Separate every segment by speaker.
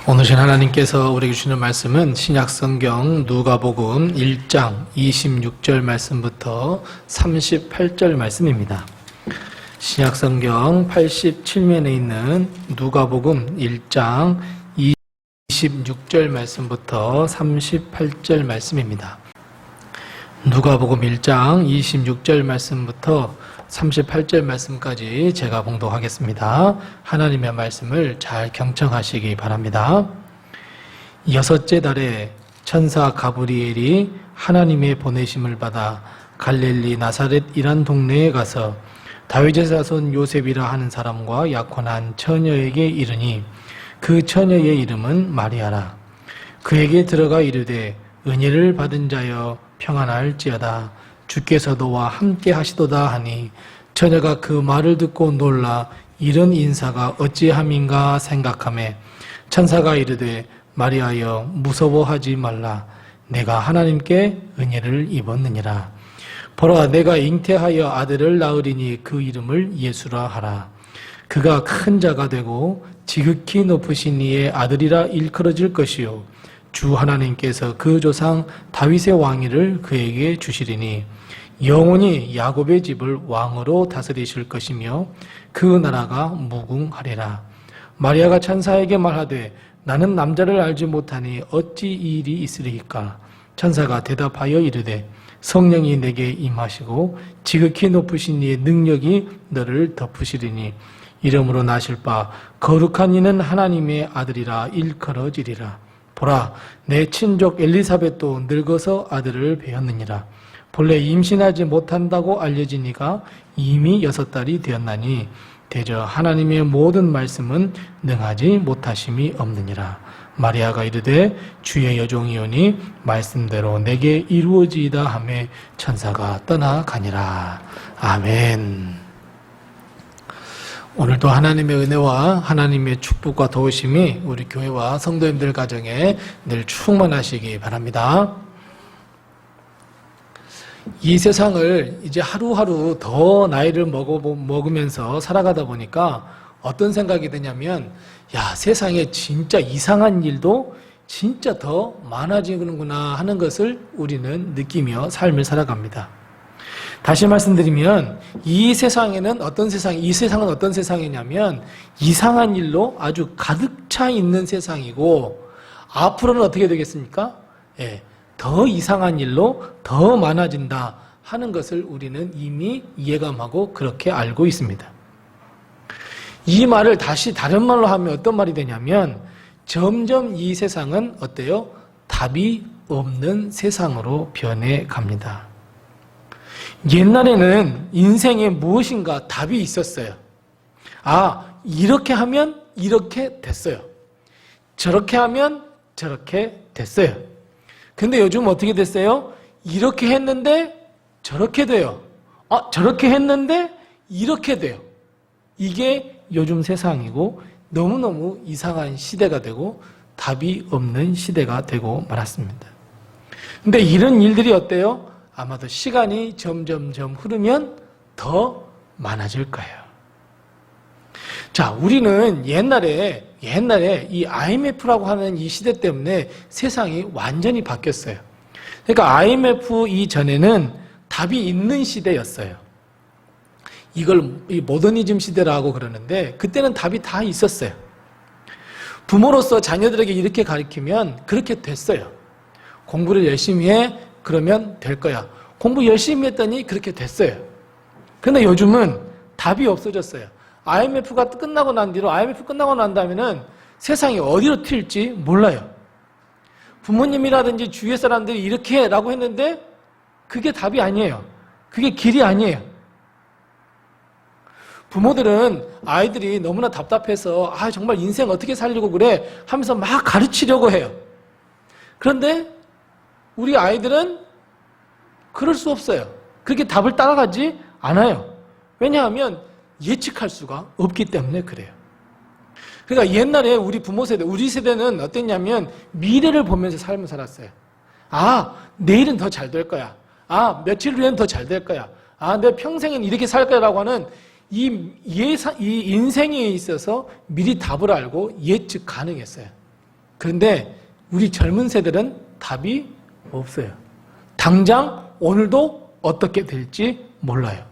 Speaker 1: 오늘 하나님께서 우리에게 주시는 말씀은 신약성경 누가복음 1장 26절 말씀부터 38절 말씀입니다. 신약성경 87면에 있는 누가복음 1장 26절 말씀부터 38절 말씀입니다. 누가복음 1장 26절 말씀부터 38절 말씀까지 제가 봉독하겠습니다. 하나님의 말씀을 잘 경청하시기 바랍니다. 여섯째 달에 천사 가브리엘이 하나님의 보내심을 받아 갈릴리 나사렛이란 동네에 가서 다윗의 자손 요셉이라 하는 사람과 약혼한 처녀에게 이르니 그 처녀의 이름은 마리아라. 그에게 들어가 이르되 은혜를 받은 자여 평안할지어다. 주께서 너와 함께 하시도다 하니 처녀가 그 말을 듣고 놀라 이런 인사가 어찌함인가 생각하매 천사가 이르되 마리아여 무서워하지 말라. 내가 하나님께 은혜를 입었느니라. 보라 내가 잉태하여 아들을 낳으리니 그 이름을 예수라 하라. 그가 큰 자가 되고 지극히 높으신 이의 아들이라 일컬어질 것이요 주 하나님께서 그 조상 다윗의 왕위를 그에게 주시리니 영원히 야곱의 집을 왕으로 다스리실 것이며 그 나라가 무궁하리라. 마리아가 천사에게 말하되 나는 남자를 알지 못하니 어찌 이 일이 있으리이까. 천사가 대답하여 이르되 성령이 내게 임하시고 지극히 높으신 이의 능력이 너를 덮으시리니 이름으로 나실 바 거룩한 이는 하나님의 아들이라 일컬어지리라. 보라 내 친족 엘리사벳도 늙어서 아들을 배었느니라. 본래 임신하지 못한다고 알려진 이가 이미 6달이 되었나니 대저 하나님의 모든 말씀은 능하지 못하심이 없느니라. 마리아가 이르되 주의 여종이오니 말씀대로 내게 이루어지이다 하매 천사가 떠나가니라. 아멘. 오늘도 하나님의 은혜와 하나님의 축복과 도우심이 우리 교회와 성도님들 가정에 늘 충만하시기 바랍니다. 이 세상을 이제 하루하루 더 나이를 먹으면서 살아가다 보니까 어떤 생각이 드냐면 세상에 진짜 이상한 일도 진짜 더 많아지는구나 하는 것을 우리는 느끼며 삶을 살아갑니다. 다시 말씀드리면 이 세상은 어떤 세상이냐면 이상한 일로 아주 가득 차 있는 세상이고 앞으로는 어떻게 되겠습니까? 더 이상한 일로 더 많아진다 하는 것을 우리는 이미 예감하고 그렇게 알고 있습니다. 이 말을 다시 다른 말로 하면 어떤 말이 되냐면 점점 이 세상은 어때요? 답이 없는 세상으로 변해 갑니다. 옛날에는 인생에 무엇인가 답이 있었어요. 이렇게 하면 이렇게 됐어요. 저렇게 하면 저렇게 됐어요. 근데 요즘 어떻게 됐어요? 이렇게 했는데 저렇게 돼요. 저렇게 했는데 이렇게 돼요. 이게 요즘 세상이고 너무너무 이상한 시대가 되고 답이 없는 시대가 되고 말았습니다. 근데 이런 일들이 어때요? 아마도 시간이 점점점 흐르면 더 많아질 거예요. 자, 우리는 옛날에 이 IMF라고 하는 이 시대 때문에 세상이 완전히 바뀌었어요. 그러니까 IMF 이전에는 답이 있는 시대였어요. 이걸 이 모더니즘 시대라고 그러는데 그때는 답이 다 있었어요. 부모로서 자녀들에게 이렇게 가르치면 그렇게 됐어요. 공부를 열심히 해 그러면 될 거야. 공부 열심히 했더니 그렇게 됐어요. 그런데 요즘은 답이 없어졌어요. IMF 끝나고 난 다음에는 세상이 어디로 튈지 몰라요. 부모님이라든지 주위의 사람들이 이렇게 라고 했는데 그게 답이 아니에요. 그게 길이 아니에요. 부모들은 아이들이 너무나 답답해서 정말 인생 어떻게 살려고 그래 하면서 막 가르치려고 해요. 그런데 우리 아이들은 그럴 수 없어요. 그렇게 답을 따라가지 않아요. 왜냐하면 예측할 수가 없기 때문에 그래요. 그러니까 옛날에 우리 부모 세대, 우리 세대는 어땠냐면 미래를 보면서 삶을 살았어요. 내일은 더 잘 될 거야. 며칠 후에는 더 잘 될 거야. 내 평생은 이렇게 살 거야라고 하는 이 인생에 있어서 미리 답을 알고 예측 가능했어요. 그런데 우리 젊은 세대는 답이 없어요. 당장 오늘도 어떻게 될지 몰라요.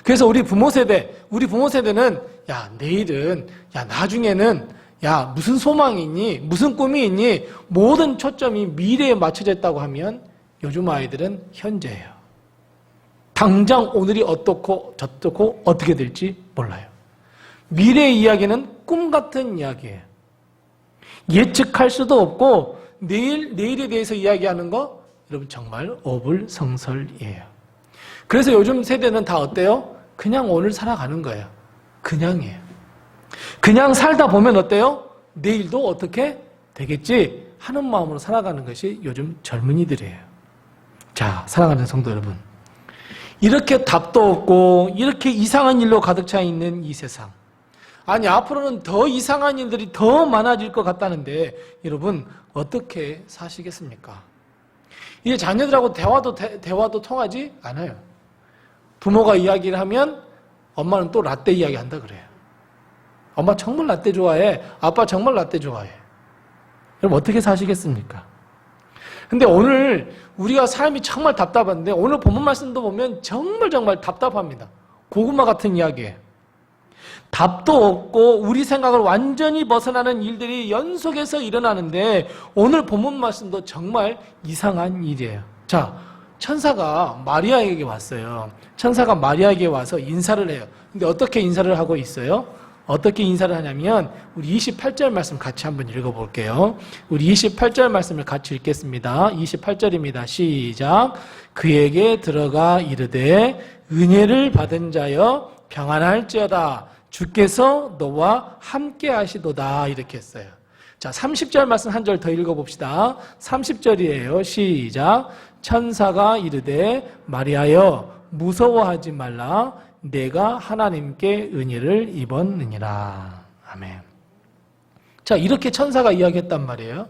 Speaker 1: 그래서 우리 부모 세대는 야, 내일은, 야, 나중에는, 야, 무슨 소망이 있니? 무슨 꿈이 있니? 모든 초점이 미래에 맞춰져 있다고 하면 요즘 아이들은 현재예요. 당장 오늘이 어떻고 저떻고 어떻게 될지 몰라요. 미래의 이야기는 꿈 같은 이야기예요. 예측할 수도 없고 내일에 대해서 이야기하는 거 여러분 정말 어불성설이에요. 그래서 요즘 세대는 다 어때요? 그냥 오늘 살아가는 거예요. 그냥이에요. 그냥 살다 보면 어때요? 내일도 어떻게 되겠지 하는 마음으로 살아가는 것이 요즘 젊은이들이에요. 자, 사랑하는 성도 여러분, 이렇게 답도 없고 이렇게 이상한 일로 가득 차 있는 이 세상, 아니 앞으로는 더 이상한 일들이 더 많아질 것 같다는데 여러분 어떻게 사시겠습니까? 이제 자녀들하고 대화도 통하지 않아요. 부모가 이야기를 하면 엄마는 또 라떼 이야기 한다 그래요. 엄마 정말 라떼 좋아해. 아빠 정말 라떼 좋아해. 여러분 어떻게 사시겠습니까? 근데 오늘 우리가 삶이 정말 답답한데 오늘 본문 말씀도 보면 정말 답답합니다. 고구마 같은 이야기예요. 답도 없고 우리 생각을 완전히 벗어나는 일들이 연속해서 일어나는데 오늘 본문 말씀도 정말 이상한 일이에요. 자, 천사가 마리아에게 왔어요. 천사가 마리아에게 와서 인사를 해요. 근데 어떻게 인사를 하고 있어요? 어떻게 인사를 하냐면 우리 28절 말씀 같이 한번 읽어볼게요. 우리 28절 말씀을 같이 읽겠습니다. 28절입니다. 시작. 그에게 들어가 이르되 은혜를 받은 자여 평안할지어다. 주께서 너와 함께 하시도다. 이렇게 했어요. 자, 30절 말씀 한 절 더 읽어봅시다. 30절이에요. 시작. 천사가 이르되 마리아여 무서워하지 말라. 내가 하나님께 은혜를 입었느니라. 아멘. 자, 이렇게 천사가 이야기했단 말이에요.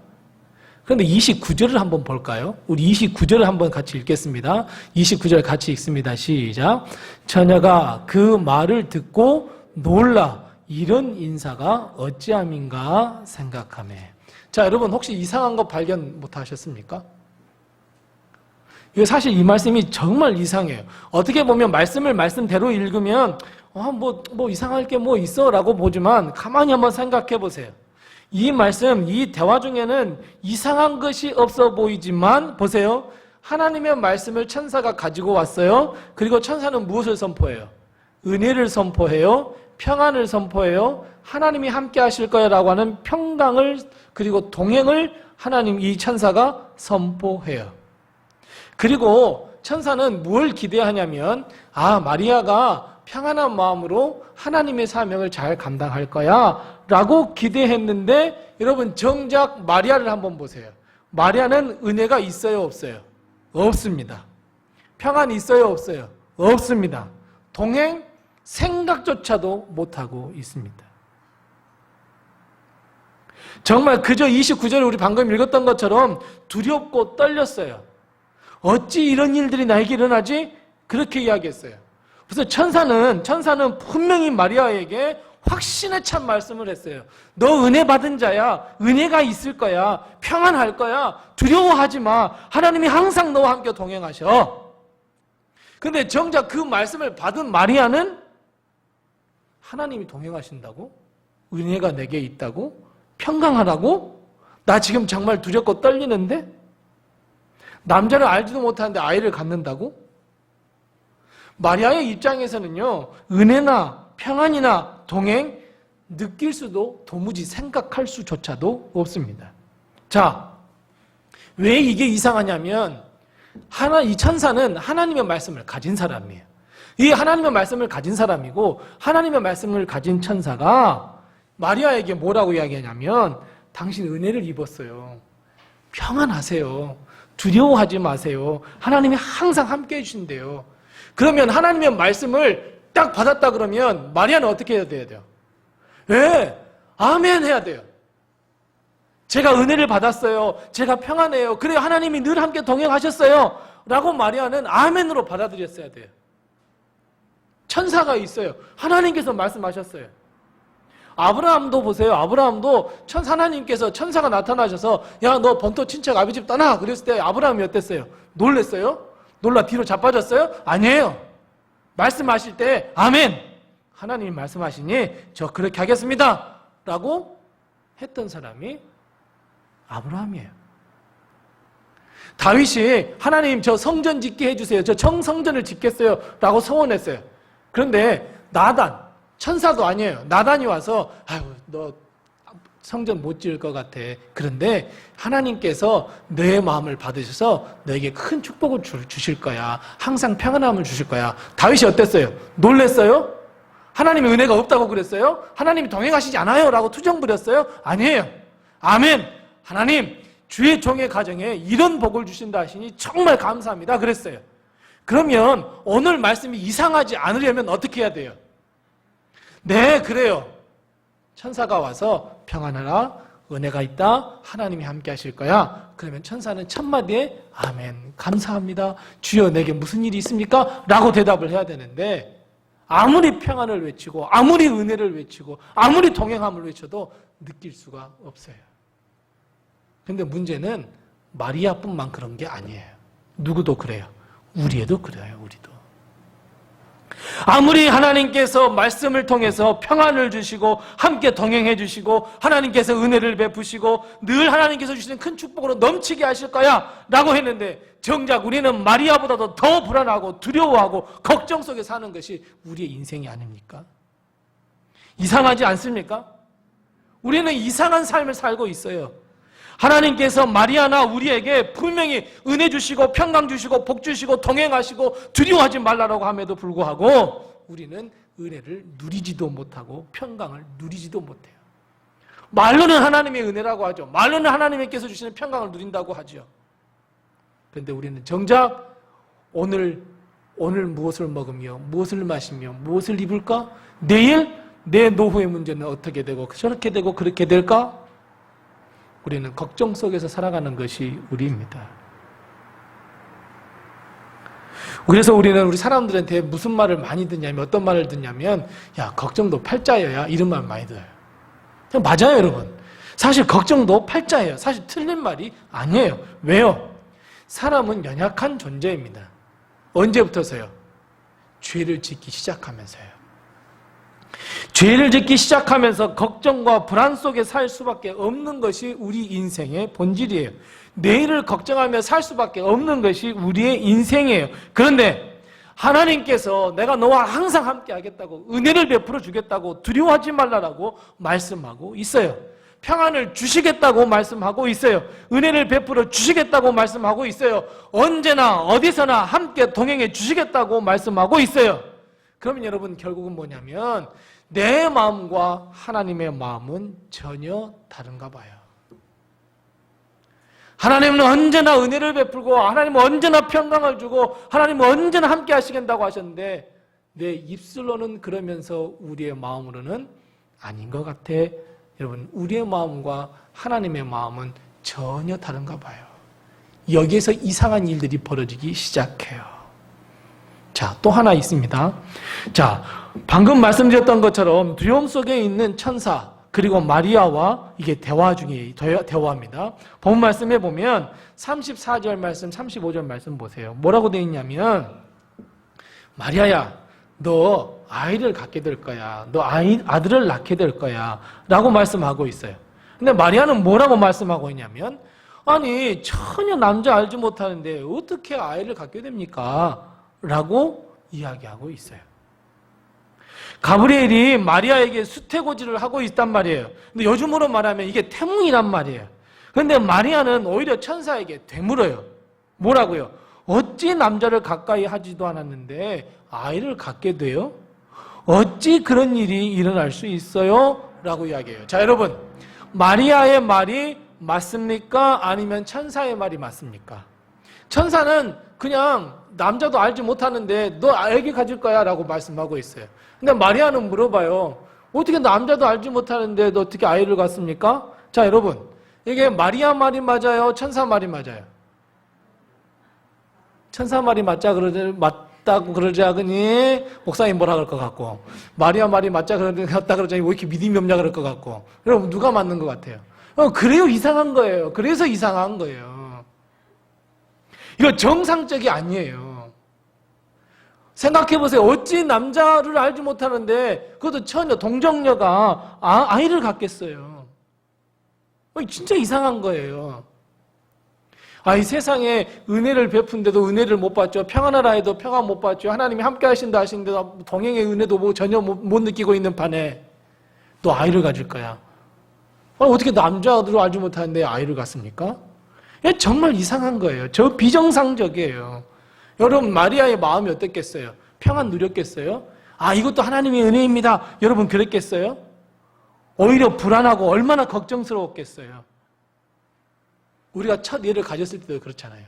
Speaker 1: 그런데 29절을 한번 볼까요? 우리 29절을 한번 같이 읽겠습니다. 29절 같이 읽습니다. 시작. 처녀가 그 말을 듣고 놀라 이런 인사가 어찌함인가 생각하매. 자, 여러분 혹시 이상한 거 발견 못 하셨습니까? 사실 이 말씀이 정말 이상해요. 어떻게 보면 말씀을 말씀대로 읽으면 뭐 이상할 게 뭐 있어 라고 보지만 가만히 한번 생각해 보세요. 이 말씀, 이 대화 중에는 이상한 것이 없어 보이지만 보세요. 하나님의 말씀을 천사가 가지고 왔어요. 그리고 천사는 무엇을 선포해요? 은혜를 선포해요. 평안을 선포해요. 하나님이 함께 하실 거야 라고 하는 평강을 그리고 동행을 하나님 이 천사가 선포해요. 그리고 천사는 뭘 기대하냐면 마리아가 평안한 마음으로 하나님의 사명을 잘 감당할 거야 라고 기대했는데 여러분 정작 마리아를 한번 보세요. 마리아는 은혜가 있어요 없어요? 없습니다. 평안이 있어요 없어요? 없습니다. 동행 생각조차도 못하고 있습니다. 정말 그저 29절에 우리 방금 읽었던 것처럼 두렵고 떨렸어요. 어찌 이런 일들이 나에게 일어나지? 그렇게 이야기했어요. 그래서 천사는 분명히 마리아에게 확신에 찬 말씀을 했어요. 너 은혜 받은 자야. 은혜가 있을 거야. 평안할 거야. 두려워하지 마. 하나님이 항상 너와 함께 동행하셔. 그런데 정작 그 말씀을 받은 마리아는 하나님이 동행하신다고? 은혜가 내게 있다고? 평강하라고? 나 지금 정말 두렵고 떨리는데? 남자를 알지도 못하는데 아이를 갖는다고? 마리아의 입장에서는요, 은혜나 평안이나 동행 느낄 수도 도무지 생각할 수조차도 없습니다. 자, 왜 이게 이상하냐면 이 천사는 하나님의 말씀을 가진 사람이에요. 이 하나님의 말씀을 가진 사람이고 하나님의 말씀을 가진 천사가 마리아에게 뭐라고 이야기하냐면 당신 은혜를 입었어요. 평안하세요. 두려워하지 마세요. 하나님이 항상 함께 해주신대요. 그러면 하나님의 말씀을 딱 받았다 그러면 마리아는 어떻게 해야 돼요? 아멘 해야 돼요. 제가 은혜를 받았어요. 제가 평안해요. 그래요. 하나님이 늘 함께 동행하셨어요. 라고 마리아는 아멘으로 받아들였어야 돼요. 천사가 있어요. 하나님께서 말씀하셨어요. 아브라함도 보세요. 아브라함도 하나님께서 천사가 나타나셔서 야, 너 본토 친척 아비집 떠나. 그랬을 때 아브라함이 어땠어요? 놀랬어요? 놀라 뒤로 자빠졌어요? 아니에요. 말씀하실 때 아멘. 하나님이 말씀하시니 저 그렇게 하겠습니다. 라고 했던 사람이 아브라함이에요. 다윗이 하나님 저 성전 짓게 해주세요. 저 성전을 짓겠어요. 라고 소원했어요. 그런데 나단, 천사도 아니에요. 나단이 와서 아유, 너 성전 못 지을 것 같아. 그런데 하나님께서 내 마음을 받으셔서 너에게 큰 축복을 주실 거야. 항상 평안함을 주실 거야. 다윗이 어땠어요? 놀랬어요? 하나님의 은혜가 없다고 그랬어요? 하나님이 동행하시지 않아요? 라고 투정 부렸어요? 아니에요. 아멘. 하나님, 주의 종의 가정에 이런 복을 주신다 하시니 정말 감사합니다. 그랬어요. 그러면 오늘 말씀이 이상하지 않으려면 어떻게 해야 돼요? 네, 그래요. 천사가 와서 평안하라, 은혜가 있다, 하나님이 함께 하실 거야. 그러면 천사는 첫마디에 아멘, 감사합니다. 주여 내게 무슨 일이 있습니까? 라고 대답을 해야 되는데 아무리 평안을 외치고 아무리 은혜를 외치고 아무리 동행함을 외쳐도 느낄 수가 없어요. 근데 문제는 마리아뿐만 그런 게 아니에요. 누구도 그래요. 우리 애도 그래요. 우리도. 아무리 하나님께서 말씀을 통해서 평안을 주시고 함께 동행해 주시고 하나님께서 은혜를 베푸시고 늘 하나님께서 주시는 큰 축복으로 넘치게 하실 거야 라고 했는데 정작 우리는 마리아보다도 더 불안하고 두려워하고 걱정 속에 사는 것이 우리의 인생이 아닙니까? 이상하지 않습니까? 우리는 이상한 삶을 살고 있어요. 하나님께서 마리아나 우리에게 분명히 은혜 주시고 평강 주시고 복 주시고 동행하시고 두려워하지 말라라고 함에도 불구하고 우리는 은혜를 누리지도 못하고 평강을 누리지도 못해요. 말로는 하나님의 은혜라고 하죠. 말로는 하나님께서 주시는 평강을 누린다고 하죠. 그런데 우리는 정작 오늘 무엇을 먹으며 무엇을 마시며 무엇을 입을까? 내일 내 노후의 문제는 어떻게 되고 저렇게 되고 그렇게 될까? 우리는 걱정 속에서 살아가는 것이 우리입니다. 그래서 우리는 우리 사람들한테 무슨 말을 많이 듣냐면 어떤 말을 듣냐면 야, 걱정도 팔자여야 이런 말 많이 들어요. 맞아요, 여러분. 사실 걱정도 팔자예요. 사실 틀린 말이 아니에요. 왜요? 사람은 연약한 존재입니다. 언제부터서요? 죄를 짓기 시작하면서요. 죄를 짓기 시작하면서 걱정과 불안 속에 살 수밖에 없는 것이 우리 인생의 본질이에요. 내일을 걱정하며 살 수밖에 없는 것이 우리의 인생이에요. 그런데 하나님께서 내가 너와 항상 함께 하겠다고 은혜를 베풀어 주겠다고 두려워하지 말라라고 말씀하고 있어요. 평안을 주시겠다고 말씀하고 있어요. 은혜를 베풀어 주시겠다고 말씀하고 있어요. 언제나 어디서나 함께 동행해 주시겠다고 말씀하고 있어요. 그러면 여러분 결국은 뭐냐면 내 마음과 하나님의 마음은 전혀 다른가 봐요. 하나님은 언제나 은혜를 베풀고 하나님은 언제나 평강을 주고 하나님은 언제나 함께 하시겠다고 하셨는데 내 입술로는 그러면서 우리의 마음으로는 아닌 것 같아. 여러분, 우리의 마음과 하나님의 마음은 전혀 다른가 봐요. 여기에서 이상한 일들이 벌어지기 시작해요. 자, 또 하나 있습니다. 자, 방금 말씀드렸던 것처럼 두려움 속에 있는 천사 그리고 마리아와 이게 대화 중에 대화입니다. 본 말씀에 보면 34절 말씀, 35절 말씀 보세요. 뭐라고 되어 있냐면 마리아야, 너 아이를 갖게 될 거야. 너 아들을 낳게 될 거야. 라고 말씀하고 있어요. 근데 마리아는 뭐라고 말씀하고 있냐면 아니 전혀 남자 알지 못하는데 어떻게 아이를 갖게 됩니까? 라고 이야기하고 있어요. 가브리엘이 마리아에게 수태고지를 하고 있단 말이에요. 근데 요즘으로 말하면 이게 태몽이란 말이에요. 그런데 마리아는 오히려 천사에게 되물어요. 뭐라고요? 어찌 남자를 가까이 하지도 않았는데 아이를 갖게 돼요? 어찌 그런 일이 일어날 수 있어요? 라고 이야기해요. 자, 여러분, 마리아의 말이 맞습니까? 아니면 천사의 말이 맞습니까? 천사는 그냥 남자도 알지 못하는데 너 아기 가질 거야 라고 말씀하고 있어요. 근데 마리아는 물어봐요. 어떻게 남자도 알지 못하는데 너 어떻게 아이를 갖습니까? 자, 여러분, 이게 마리아 말이 맞아요? 천사 말이 맞아요? 천사 말이 맞다 맞다고 그러자 그니 목사님 뭐라 그럴 것 같고, 마리아 말이 맞다 그러자니 왜 이렇게 믿음이 없냐 그럴 것 같고. 여러분 누가 맞는 것 같아요? 그래요, 이상한 거예요. 그래서 이상한 거예요. 이거 정상적이 아니에요. 생각해보세요. 어찌 남자를 알지 못하는데 그것도 처녀, 동정녀가 아이를 갖겠어요. 진짜 이상한 거예요. 이 세상에 은혜를 베푼데도 은혜를 못 받죠. 평안하라 해도 평안 못 받죠. 하나님이 함께 하신다 하시는데도 동행의 은혜도 전혀 못 느끼고 있는 판에 또 아이를 가질 거야. 어떻게 남자들을 알지 못하는데 아이를 갖습니까? 정말 이상한 거예요. 저 비정상적이에요. 여러분 마리아의 마음이 어땠겠어요? 평안 누렸겠어요? 이것도 하나님의 은혜입니다. 여러분 그랬겠어요? 오히려 불안하고 얼마나 걱정스러웠겠어요. 우리가 첫 예를 가졌을 때도 그렇잖아요.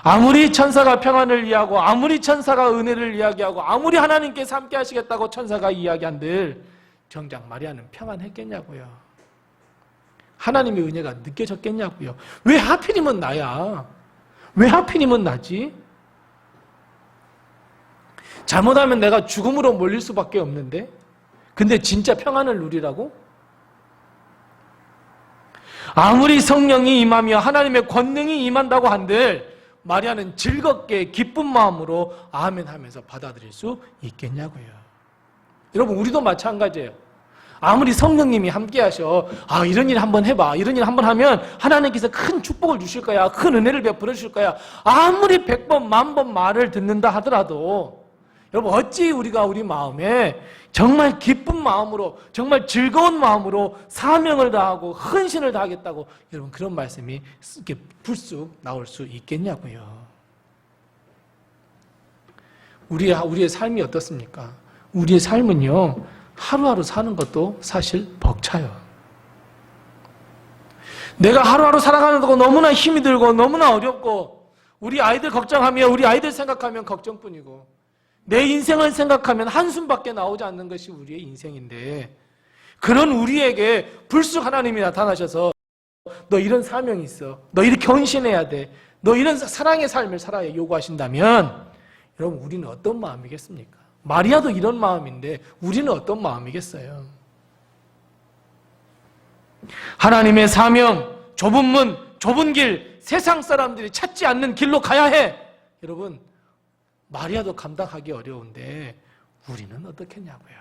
Speaker 1: 아무리 천사가 평안을 이야기하고 아무리 천사가 은혜를 이야기하고 아무리 하나님께서 함께 하시겠다고 천사가 이야기한들 정작 마리아는 평안했겠냐고요. 하나님의 은혜가 느껴졌겠냐고요. 왜 하필이면 나야? 왜 하필이면 나지? 잘못하면 내가 죽음으로 몰릴 수밖에 없는데, 근데 진짜 평안을 누리라고? 아무리 성령이 임하며 하나님의 권능이 임한다고 한들 마리아는 즐겁게 기쁜 마음으로 아멘 하면서 받아들일 수 있겠냐고요. 여러분 우리도 마찬가지예요. 아무리 성령님이 함께 하셔, 이런 일 한번 해봐, 이런 일 한번 하면 하나님께서 큰 축복을 주실 거야, 큰 은혜를 베풀어 주실 거야, 아무리 100번, 1000번 말을 듣는다 하더라도 여러분 어찌 우리가 우리 마음에 정말 기쁜 마음으로, 정말 즐거운 마음으로 사명을 다하고 헌신을 다하겠다고 여러분 그런 말씀이 이렇게 불쑥 나올 수 있겠냐고요. 우리의 삶이 어떻습니까? 우리의 삶은요, 하루하루 사는 것도 사실 벅차요. 내가 하루하루 살아가는 거 너무나 힘이 들고 너무나 어렵고, 우리 아이들 걱정하며 우리 아이들 생각하면 걱정뿐이고, 내 인생을 생각하면 한숨밖에 나오지 않는 것이 우리의 인생인데, 그런 우리에게 불쑥 하나님이 나타나셔서 너 이런 사명이 있어, 너 이렇게 헌신해야 돼, 너 이런 사랑의 삶을 살아야 요구하신다면 여러분 우리는 어떤 마음이겠습니까? 마리아도 이런 마음인데 우리는 어떤 마음이겠어요? 하나님의 사명, 좁은 문, 좁은 길, 세상 사람들이 찾지 않는 길로 가야 해. 여러분 마리아도 감당하기 어려운데 우리는 어떻겠냐고요.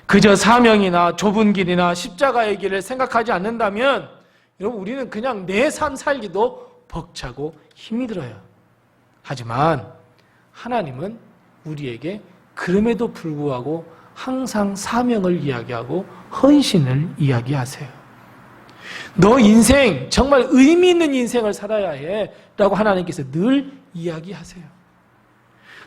Speaker 1: 그저 사명이나 좁은 길이나 십자가의 길을 생각하지 않는다면 여러분 우리는 그냥 내 삶 살기도 벅차고 힘이 들어요. 하지만 하나님은 우리에게 그럼에도 불구하고 항상 사명을 이야기하고 헌신을 이야기하세요. 너 인생 정말 의미 있는 인생을 살아야 해 라고 하나님께서 늘 이야기하세요.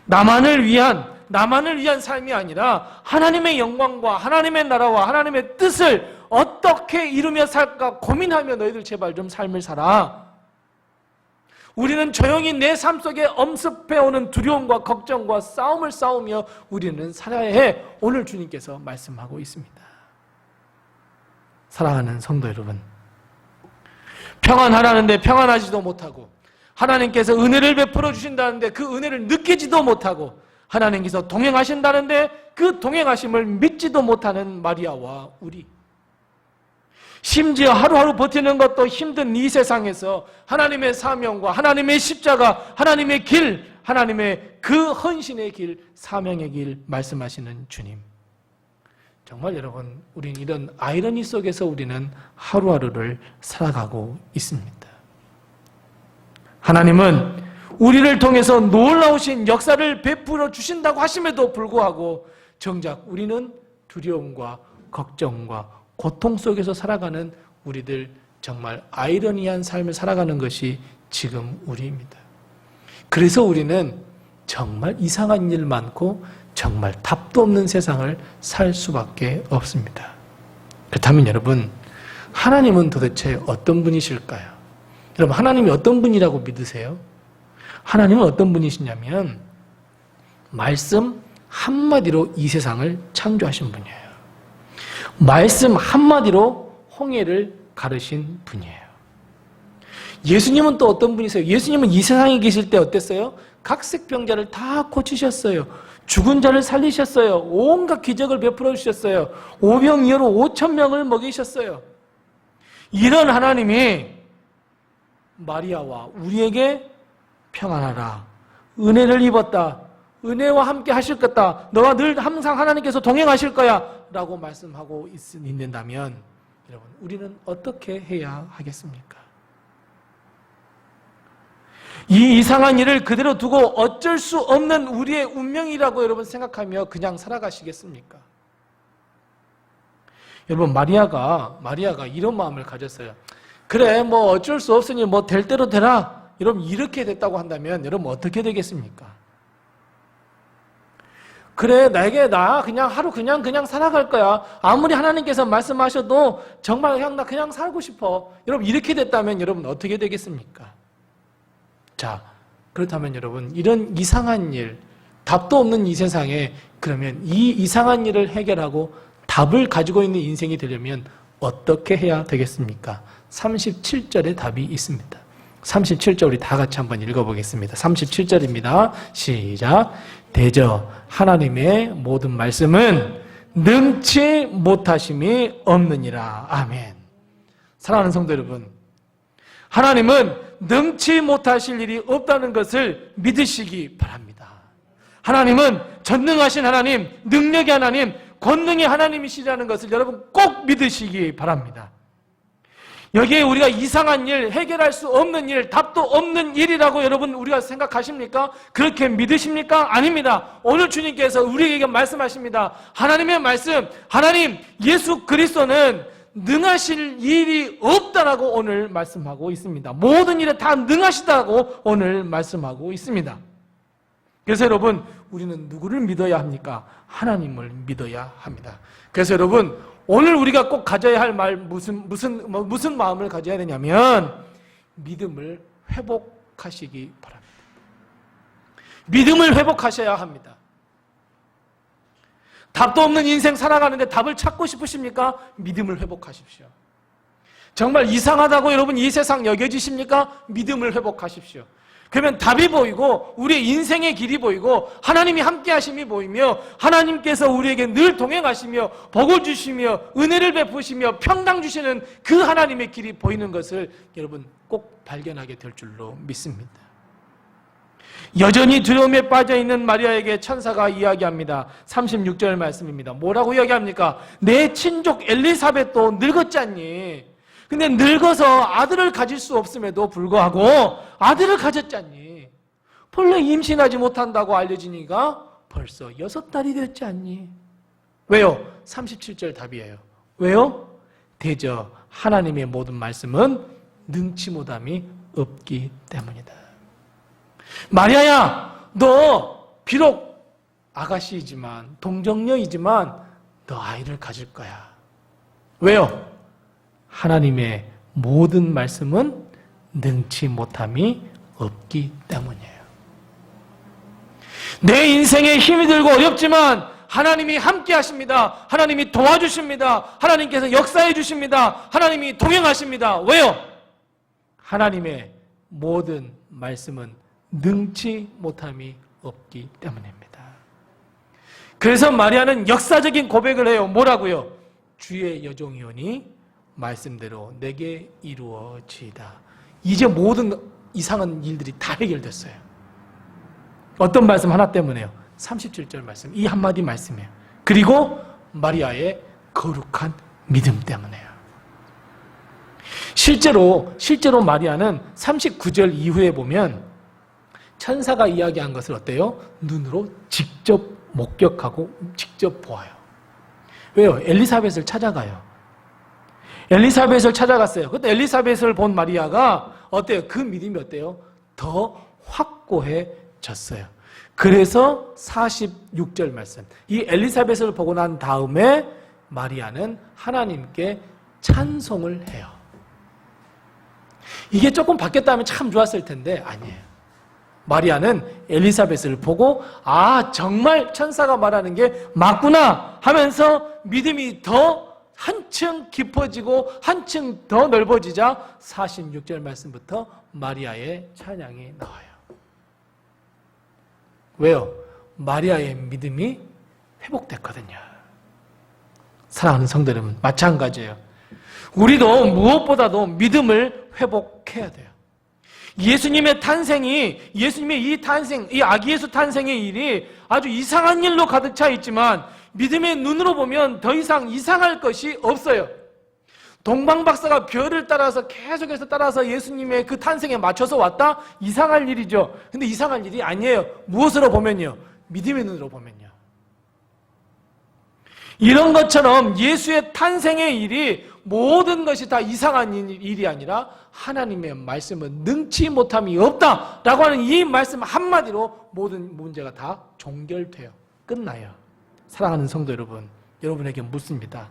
Speaker 1: 나만을 위한 삶이 아니라 하나님의 영광과 하나님의 나라와 하나님의 뜻을 어떻게 이루며 살까 고민하며 너희들 제발 좀 삶을 살아. 우리는 조용히 내 삶 속에 엄습해오는 두려움과 걱정과 싸움을 싸우며 우리는 살아야 해. 오늘 주님께서 말씀하고 있습니다. 사랑하는 성도 여러분, 평안하라는데 평안하지도 못하고, 하나님께서 은혜를 베풀어 주신다는데 그 은혜를 느끼지도 못하고, 하나님께서 동행하신다는데 그 동행하심을 믿지도 못하는 마리아와 우리, 심지어 하루하루 버티는 것도 힘든 이 세상에서 하나님의 사명과 하나님의 십자가, 하나님의 길, 하나님의 그 헌신의 길, 사명의 길 말씀하시는 주님, 정말 여러분 우리는 이런 아이러니 속에서 우리는 하루하루를 살아가고 있습니다. 하나님은 우리를 통해서 놀라우신 역사를 베풀어 주신다고 하심에도 불구하고 정작 우리는 두려움과 걱정과 고통 속에서 살아가는 우리들, 정말 아이러니한 삶을 살아가는 것이 지금 우리입니다. 그래서 우리는 정말 이상한 일 많고 정말 답도 없는 세상을 살 수밖에 없습니다. 그렇다면 여러분, 하나님은 도대체 어떤 분이실까요? 여러분, 하나님이 어떤 분이라고 믿으세요? 하나님은 어떤 분이시냐면 말씀 한마디로 이 세상을 창조하신 분이에요. 말씀 한마디로 홍해를 가르신 분이에요. 예수님은 또 어떤 분이세요? 예수님은 이 세상에 계실 때 어땠어요? 각색병자를 다 고치셨어요. 죽은 자를 살리셨어요. 온갖 기적을 베풀어 주셨어요. 오병이어로 5,000명을 먹이셨어요. 이런 하나님이 마리아와 우리에게 평안하라, 은혜를 입었다, 은혜와 함께 하실 거다, 너와 늘 항상 하나님께서 동행하실 거야 라고 말씀하고 있는다면 여러분, 우리는 어떻게 해야 하겠습니까? 이 이상한 일을 그대로 두고 어쩔 수 없는 우리의 운명이라고 여러분 생각하며 그냥 살아가시겠습니까? 여러분, 마리아가 이런 마음을 가졌어요. 그래, 뭐 어쩔 수 없으니 뭐 될 대로 되라. 여러분, 이렇게 됐다고 한다면 여러분 어떻게 되겠습니까? 그래, 나 그냥 하루 그냥 살아갈 거야. 아무리 하나님께서 말씀하셔도 정말 나 그냥 살고 싶어. 여러분, 이렇게 됐다면 여러분 어떻게 되겠습니까? 자, 그렇다면 여러분, 이런 이상한 일, 답도 없는 이 세상에 그러면 이 이상한 일을 해결하고 답을 가지고 있는 인생이 되려면 어떻게 해야 되겠습니까? 37절에 답이 있습니다. 37절 우리 다 같이 한번 읽어보겠습니다. 37절입니다. 시작. 대저 하나님의 모든 말씀은 능치 못하심이 없느니라. 아멘. 사랑하는 성도 여러분, 하나님은 능치 못하실 일이 없다는 것을 믿으시기 바랍니다. 하나님은 전능하신 하나님, 능력의 하나님, 권능의 하나님이시라는 것을 여러분 꼭 믿으시기 바랍니다. 여기에 우리가 이상한 일, 해결할 수 없는 일, 답도 없는 일이라고 여러분 우리가 생각하십니까? 그렇게 믿으십니까? 아닙니다. 오늘 주님께서 우리에게 말씀하십니다. 하나님의 말씀, 하나님 예수 그리스도는 능하실 일이 없다라고 오늘 말씀하고 있습니다. 모든 일에 다 능하시다고 오늘 말씀하고 있습니다. 그래서 여러분, 우리는 누구를 믿어야 합니까? 하나님을 믿어야 합니다. 그래서 여러분, 오늘 우리가 꼭 가져야 할 말 무슨 마음을 가져야 되냐면 믿음을 회복하시기 바랍니다. 믿음을 회복하셔야 합니다. 답도 없는 인생 살아가는데 답을 찾고 싶으십니까? 믿음을 회복하십시오. 정말 이상하다고 여러분 이 세상 여겨지십니까? 믿음을 회복하십시오. 그러면 답이 보이고 우리의 인생의 길이 보이고 하나님이 함께 하심이 보이며 하나님께서 우리에게 늘 동행하시며 복을 주시며 은혜를 베푸시며 평강 주시는 그 하나님의 길이 보이는 것을 여러분 꼭 발견하게 될 줄로 믿습니다. 여전히 두려움에 빠져있는 마리아에게 천사가 이야기합니다. 36절 말씀입니다. 뭐라고 이야기합니까? 내 친족 엘리사벳도 늙었지 않니? 근데 늙어서 아들을 가질 수 없음에도 불구하고 아들을 가졌지 않니? 본래 임신하지 못한다고 알려지니까 벌써 6달이 됐지 않니? 왜요? 37절 답이에요. 왜요? 대저 하나님의 모든 말씀은 능치 못함이 없기 때문이다. 마리아야, 너 비록 아가씨이지만 동정녀이지만 너 아이를 가질 거야. 왜요? 하나님의 모든 말씀은 능치 못함이 없기 때문이에요. 내 인생에 힘이 들고 어렵지만 하나님이 함께 하십니다. 하나님이 도와주십니다. 하나님께서 역사해 주십니다. 하나님이 동행하십니다. 왜요? 하나님의 모든 말씀은 능치 못함이 없기 때문입니다. 그래서 마리아는 역사적인 고백을 해요. 뭐라고요? 주의 여종이오니 말씀대로 내게 이루어지이다. 이제 모든 이상한 일들이 다 해결됐어요. 어떤 말씀 하나 때문에요? 37절 말씀, 이 한마디 말씀이에요. 그리고 마리아의 거룩한 믿음 때문에요. 실제로 마리아는 39절 이후에 보면 천사가 이야기한 것을 어때요? 눈으로 직접 목격하고 직접 보아요. 왜요? 엘리사벳을 찾아가요. 엘리사벳을 찾아갔어요. 그때 엘리사벳을 본 마리아가 어때요? 그 믿음이 어때요? 더 확고해졌어요. 그래서 46절 말씀, 이 엘리사벳을 보고 난 다음에 마리아는 하나님께 찬송을 해요. 이게 조금 바뀌었다면 참 좋았을 텐데 아니에요. 마리아는 엘리사벳을 보고 정말 천사가 말하는 게 맞구나 하면서 믿음이 더 한층 깊어지고 한층 더 넓어지자 46절 말씀부터 마리아의 찬양이 나와요. 왜요? 마리아의 믿음이 회복됐거든요. 사랑하는 성도 여러분, 마찬가지예요. 우리도 무엇보다도 믿음을 회복해야 돼요. 예수님의 이 탄생, 이 아기 예수 탄생의 일이 아주 이상한 일로 가득 차 있지만 믿음의 눈으로 보면 더 이상 이상할 것이 없어요. 동방박사가 별을 따라서 계속해서 따라서 예수님의 그 탄생에 맞춰서 왔다? 이상할 일이죠. 근데 이상할 일이 아니에요. 무엇으로 보면요? 믿음의 눈으로 보면요. 이런 것처럼 예수의 탄생의 일이 모든 것이 다 이상한 일이 아니라 하나님의 말씀은 능치 못함이 없다라고 하는 이 말씀 한마디로 모든 문제가 다 종결돼요. 끝나요. 사랑하는 성도 여러분, 여러분에게 묻습니다.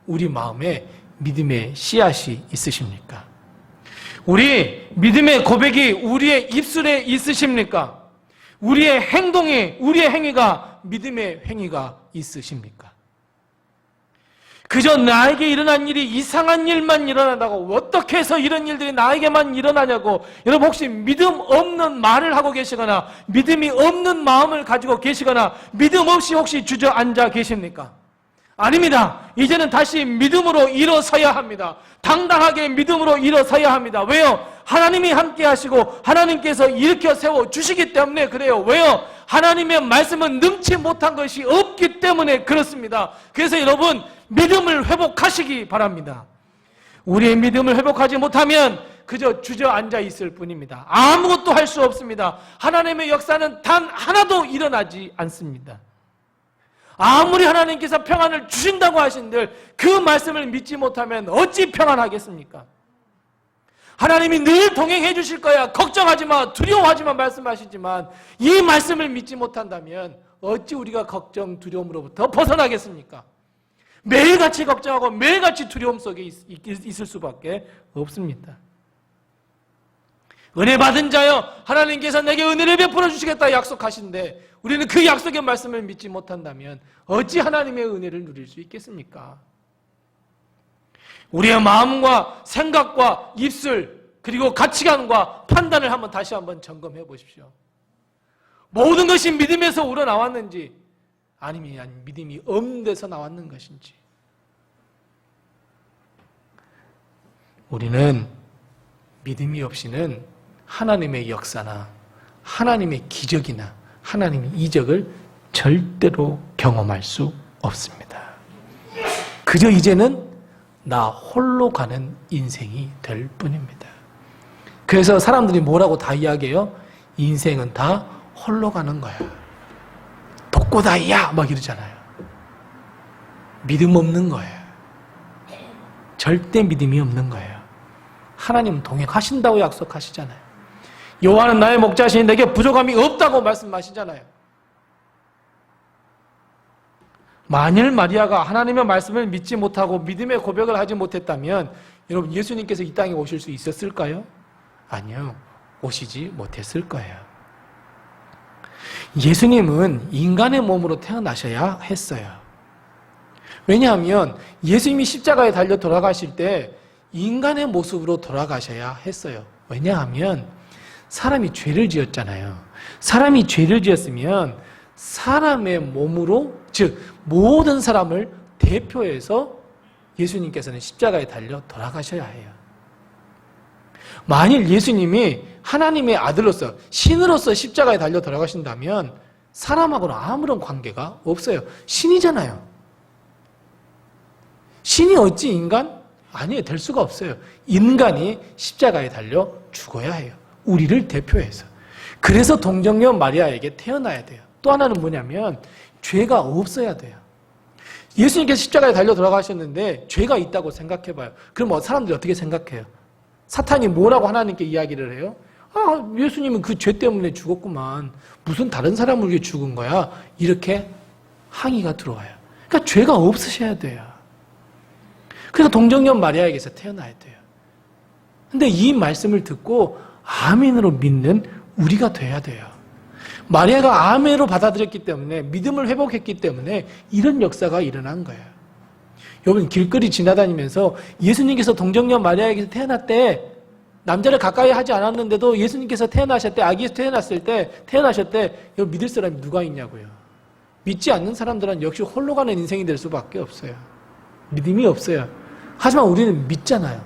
Speaker 1: 우리 마음에 믿음의 씨앗이 있으십니까? 우리 믿음의 고백이 우리의 입술에 있으십니까? 우리의 행위가 믿음의 행위가 있으십니까? 그저 나에게 일어난 일이 이상한 일만 일어난다고, 어떻게 해서 이런 일들이 나에게만 일어나냐고, 여러분 혹시 믿음 없는 말을 하고 계시거나 믿음이 없는 마음을 가지고 계시거나 믿음 없이 혹시 주저앉아 계십니까? 아닙니다. 이제는 다시 믿음으로 일어서야 합니다. 당당하게 믿음으로 일어서야 합니다. 왜요? 하나님이 함께 하시고 하나님께서 일으켜 세워주시기 때문에 그래요. 왜요? 하나님의 말씀은 능치 못한 것이 없기 때문에 그렇습니다. 그래서 여러분, 믿음을 회복하시기 바랍니다. 우리의 믿음을 회복하지 못하면 그저 주저앉아 있을 뿐입니다. 아무것도 할 수 없습니다. 하나님의 역사는 단 하나도 일어나지 않습니다. 아무리 하나님께서 평안을 주신다고 하신들 그 말씀을 믿지 못하면 어찌 평안하겠습니까? 하나님이 늘 동행해 주실 거야, 걱정하지 마, 두려워하지 마 말씀하시지만 이 말씀을 믿지 못한다면 어찌 우리가 걱정, 두려움으로부터 벗어나겠습니까? 매일같이 걱정하고 매일같이 두려움 속에 있을 수밖에 없습니다. 은혜 받은 자여, 하나님께서 내게 은혜를 베풀어 주시겠다 약속하신데 우리는 그 약속의 말씀을 믿지 못한다면 어찌 하나님의 은혜를 누릴 수 있겠습니까? 우리의 마음과 생각과 입술 그리고 가치관과 판단을 다시 한번 점검해 보십시오. 모든 것이 믿음에서 우러나왔는지 아니면 믿음이 없는 데서 나왔는 것인지. 우리는 믿음이 없이는 하나님의 역사나 하나님의 기적이나 하나님의 이적을 절대로 경험할 수 없습니다. 그저 이제는 나 홀로 가는 인생이 될 뿐입니다. 그래서 사람들이 뭐라고 다 이야기해요? 인생은 다 홀로 가는 거야. 독고다이야 막 이러잖아요. 믿음 없는 거예요. 절대 믿음이 없는 거예요. 하나님은 동행하신다고 약속하시잖아요. 여호와는 나의 목자시니 내게 부족함이 없다고 말씀하시잖아요. 만일 마리아가 하나님의 말씀을 믿지 못하고 믿음의 고백을 하지 못했다면 여러분 예수님께서 이 땅에 오실 수 있었을까요? 아니요. 오시지 못했을 거예요. 예수님은 인간의 몸으로 태어나셔야 했어요. 왜냐하면 예수님이 십자가에 달려 돌아가실 때 인간의 모습으로 돌아가셔야 했어요. 왜냐하면 사람이 죄를 지었잖아요. 사람이 죄를 지었으면 사람의 몸으로, 즉 모든 사람을 대표해서 예수님께서는 십자가에 달려 돌아가셔야 해요. 만일 예수님이 하나님의 아들로서 신으로서 십자가에 달려 돌아가신다면 사람하고는 아무런 관계가 없어요. 신이잖아요. 신이 어찌 인간? 아니에요. 될 수가 없어요. 인간이 십자가에 달려 죽어야 해요. 우리를 대표해서. 그래서 동정녀 마리아에게 태어나야 돼요. 또 하나는 뭐냐면 죄가 없어야 돼요. 예수님께서 십자가에 달려 돌아가셨는데 죄가 있다고 생각해봐요. 그럼 사람들이 어떻게 생각해요? 사탄이 뭐라고 하나님께 이야기를 해요? 아, 예수님은 그 죄 때문에 죽었구만. 무슨 다른 사람을 위해 죽은 거야? 이렇게 항의가 들어와요. 그러니까 죄가 없으셔야 돼요. 그래서 동정녀 마리아에게서 태어나야 돼요. 근데 이 말씀을 듣고 아멘으로 믿는 우리가 돼야 돼요. 마리아가 아멘으로 받아들였기 때문에, 믿음을 회복했기 때문에 이런 역사가 일어난 거예요. 여러분 길거리 지나다니면서 예수님께서 동정녀 마리아에게서 태어났대. 남자를 가까이 하지 않았는데도 예수님께서 태어나셨대. 아기 태어나셨대. 여러분 믿을 사람이 누가 있냐고요. 믿지 않는 사람들은 역시 홀로 가는 인생이 될 수밖에 없어요. 믿음이 없어요. 하지만 우리는 믿잖아요.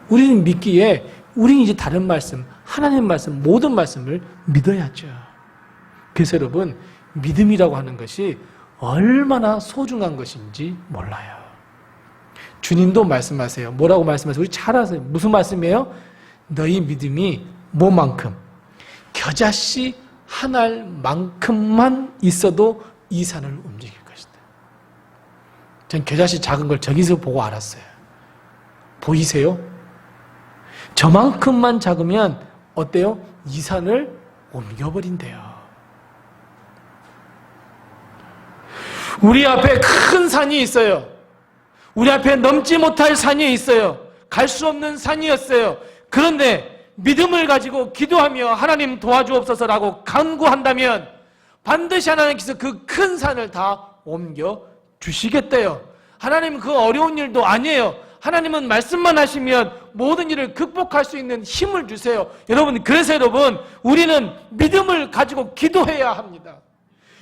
Speaker 1: 우리는 믿기에 우리는 이제 다른 말씀, 하나님 말씀, 모든 말씀을 믿어야죠. 그래서 여러분 믿음이라고 하는 것이 얼마나 소중한 것인지 몰라요. 주님도 말씀하세요. 뭐라고 말씀하세요? 우리 잘 아세요. 무슨 말씀이에요? 너희 믿음이 뭐만큼? 겨자씨 한 알만큼만 있어도 이 산을 움직일 것이다. 전 겨자씨 작은 걸 저기서 보고 알았어요. 보이세요? 저만큼만 작으면 어때요? 이 산을 옮겨버린대요. 우리 앞에 큰 산이 있어요. 우리 앞에 넘지 못할 산이 있어요. 갈 수 없는 산이었어요. 그런데 믿음을 가지고 기도하며 하나님 도와주옵소서라고 간구한다면 반드시 하나님께서 그 큰 산을 다 옮겨 주시겠대요. 하나님은 그 어려운 일도 아니에요. 하나님은 말씀만 하시면 모든 일을 극복할 수 있는 힘을 주세요. 여러분, 그래서 여러분, 우리는 믿음을 가지고 기도해야 합니다.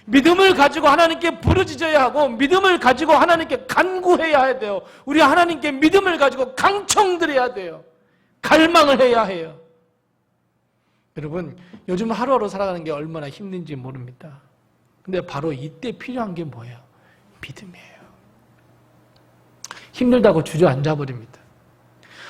Speaker 1: 믿음을 가지고 하나님께 부르짖어야 하고 믿음을 가지고 하나님께 간구해야 돼요. 우리 하나님께 믿음을 가지고 강청드려야 돼요. 갈망을 해야 해요. 여러분, 요즘 하루하루 살아가는 게 얼마나 힘든지 모릅니다. 근데 바로 이때 필요한 게 뭐예요? 믿음이에요. 힘들다고 주저앉아 버립니다.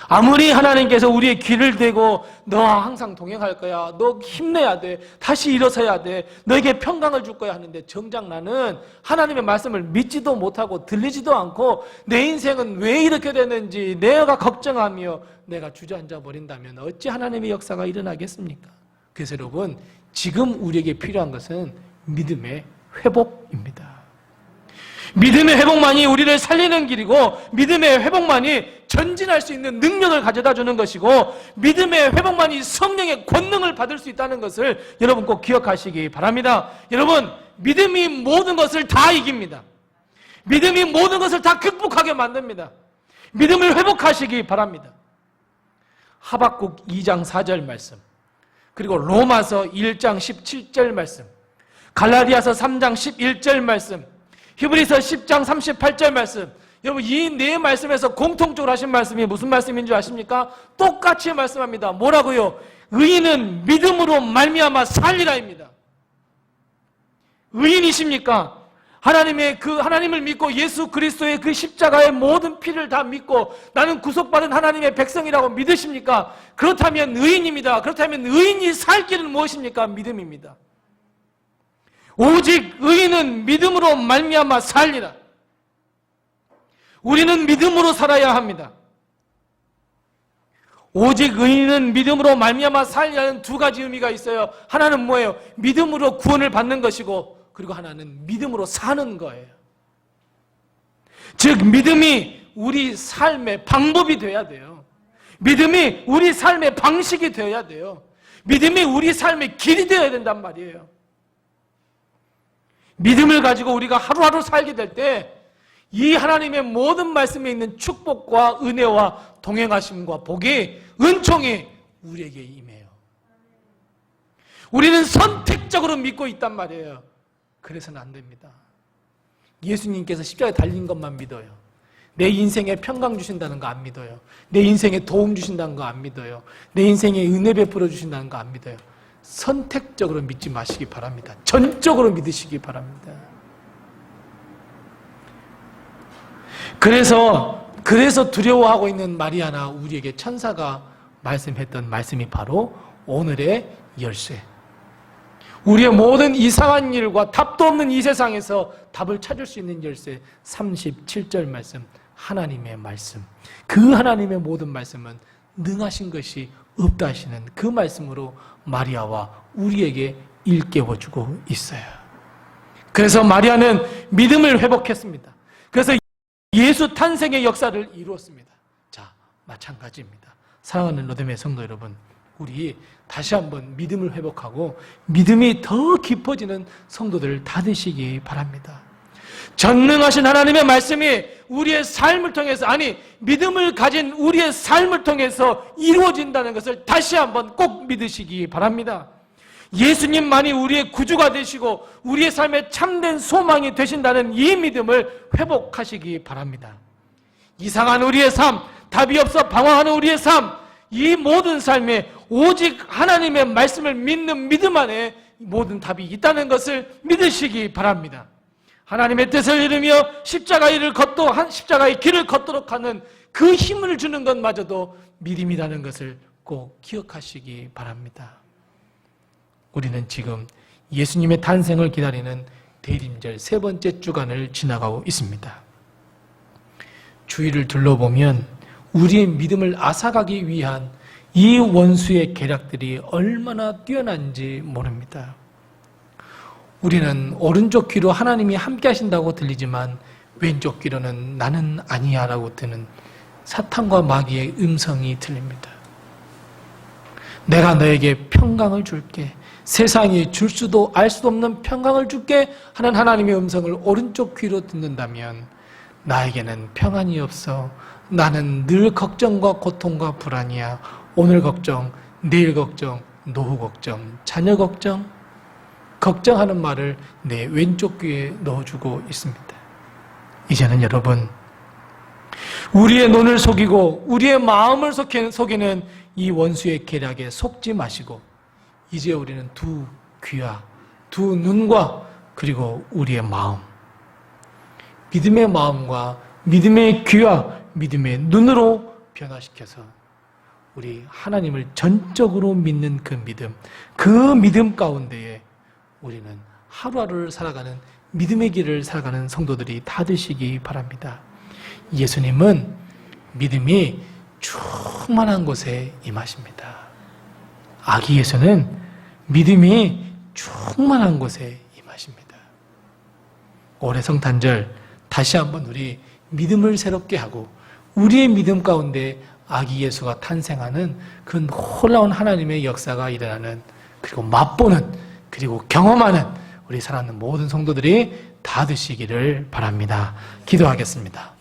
Speaker 1: 아무리 하나님께서 우리의 귀를 대고 너 항상 동행할 거야. 너 힘내야 돼. 다시 일어서야 돼. 너에게 평강을 줄 거야 하는데 정작 나는 하나님의 말씀을 믿지도 못하고 들리지도 않고 내 인생은 왜 이렇게 됐는지 내가 걱정하며 내가 주저앉아 버린다면 어찌 하나님의 역사가 일어나겠습니까? 그래서 여러분, 지금 우리에게 필요한 것은 믿음의 회복입니다. 믿음의 회복만이 우리를 살리는 길이고 믿음의 회복만이 전진할 수 있는 능력을 가져다 주는 것이고 믿음의 회복만이 성령의 권능을 받을 수 있다는 것을 여러분 꼭 기억하시기 바랍니다. 여러분, 믿음이 모든 것을 다 이깁니다. 믿음이 모든 것을 다 극복하게 만듭니다. 믿음을 회복하시기 바랍니다. 하박국 2장 4절 말씀, 그리고 로마서 1장 17절 말씀, 갈라디아서 3장 11절 말씀, 히브리서 10장 38절 말씀, 여러분 이 네 말씀에서 공통적으로 하신 말씀이 무슨 말씀인 줄 아십니까? 똑같이 말씀합니다. 뭐라고요? 의인은 믿음으로 말미암아 살리라입니다. 의인이십니까? 하나님을 믿고 예수 그리스도의 그 십자가의 모든 피를 다 믿고 나는 구속받은 하나님의 백성이라고 믿으십니까? 그렇다면 의인입니다. 그렇다면 의인이 살 길은 무엇입니까? 믿음입니다. 오직 의인은 믿음으로 말미암아 살리라. 우리는 믿음으로 살아야 합니다. 오직 의인은 믿음으로 말미암아 살리라는 두 가지 의미가 있어요. 하나는 뭐예요? 믿음으로 구원을 받는 것이고, 그리고 하나는 믿음으로 사는 거예요. 즉 믿음이 우리 삶의 방법이 되어야 돼요. 믿음이 우리 삶의 방식이 되어야 돼요. 믿음이 우리 삶의 길이 되어야 된단 말이에요. 믿음을 가지고 우리가 하루하루 살게 될 때 이 하나님의 모든 말씀에 있는 축복과 은혜와 동행하심과 복이, 은총이 우리에게 임해요. 우리는 선택적으로 믿고 있단 말이에요. 그래서는 안 됩니다. 예수님께서 십자가에 달린 것만 믿어요. 내 인생에 평강 주신다는 거 안 믿어요. 내 인생에 도움 주신다는 거 안 믿어요. 내 인생에 은혜 베풀어 주신다는 거 안 믿어요. 선택적으로 믿지 마시기 바랍니다. 전적으로 믿으시기 바랍니다. 그래서 두려워하고 있는 마리아나 우리에게 천사가 말씀했던 말씀이 바로 오늘의 열쇠. 우리의 모든 이상한 일과 답도 없는 이 세상에서 답을 찾을 수 있는 열쇠, 37절 말씀, 하나님의 말씀. 그 하나님의 모든 말씀은 능하신 것이 없다 하시는 그 말씀으로 마리아와 우리에게 일깨워주고 있어요. 그래서 마리아는 믿음을 회복했습니다. 그래서 예수 탄생의 역사를 이루었습니다. 자, 마찬가지입니다. 사랑하는 로뎀의 성도 여러분, 우리 다시 한번 믿음을 회복하고 믿음이 더 깊어지는 성도들 다 되시기 바랍니다. 전능하신 하나님의 말씀이 우리의 삶을 통해서, 아니 믿음을 가진 우리의 삶을 통해서 이루어진다는 것을 다시 한번 꼭 믿으시기 바랍니다. 예수님만이 우리의 구주가 되시고 우리의 삶에 참된 소망이 되신다는 이 믿음을 회복하시기 바랍니다. 이상한 우리의 삶, 답이 없어 방황하는 우리의 삶, 이 모든 삶에 오직 하나님의 말씀을 믿는 믿음 안에 모든 답이 있다는 것을 믿으시기 바랍니다. 하나님의 뜻을 이루며 십자가의 길을 걷도록 하는 그 힘을 주는 것마저도 믿음이라는 것을 꼭 기억하시기 바랍니다. 우리는 지금 예수님의 탄생을 기다리는 대림절 세 번째 주간을 지나가고 있습니다. 주위를 둘러보면 우리의 믿음을 앗아가기 위한 이 원수의 계략들이 얼마나 뛰어난지 모릅니다. 우리는 오른쪽 귀로 하나님이 함께 하신다고 들리지만 왼쪽 귀로는 나는 아니야 라고 드는 사탄과 마귀의 음성이 들립니다. 내가 너에게 평강을 줄게, 세상이 줄 수도 알 수도 없는 평강을 줄게 하는 하나님의 음성을 오른쪽 귀로 듣는다면 나에게는 평안이 없어, 나는 늘 걱정과 고통과 불안이야, 오늘 걱정, 내일 걱정, 노후 걱정, 자녀 걱정, 걱정하는 말을 내 왼쪽 귀에 넣어주고 있습니다. 이제는 여러분, 우리의 눈을 속이고 우리의 마음을 속이는 이 원수의 계략에 속지 마시고 이제 우리는 두 귀와 두 눈과 그리고 우리의 마음, 믿음의 마음과 믿음의 귀와 믿음의 눈으로 변화시켜서 우리 하나님을 전적으로 믿는 그 믿음 가운데에 우리는 하루하루를 살아가는 믿음의 길을 살아가는 성도들이 다 되시기 바랍니다. 예수님은 믿음이 충만한 곳에 임하십니다. 아기 예수는 믿음이 충만한 곳에 임하십니다. 올해 성탄절 다시 한번 우리 믿음을 새롭게 하고 우리의 믿음 가운데 아기 예수가 탄생하는 그 놀라운 하나님의 역사가 일어나는, 그리고 맛보는, 그리고 경험하는 우리 사랑하는 모든 성도들이 다 되시기를 바랍니다. 기도하겠습니다.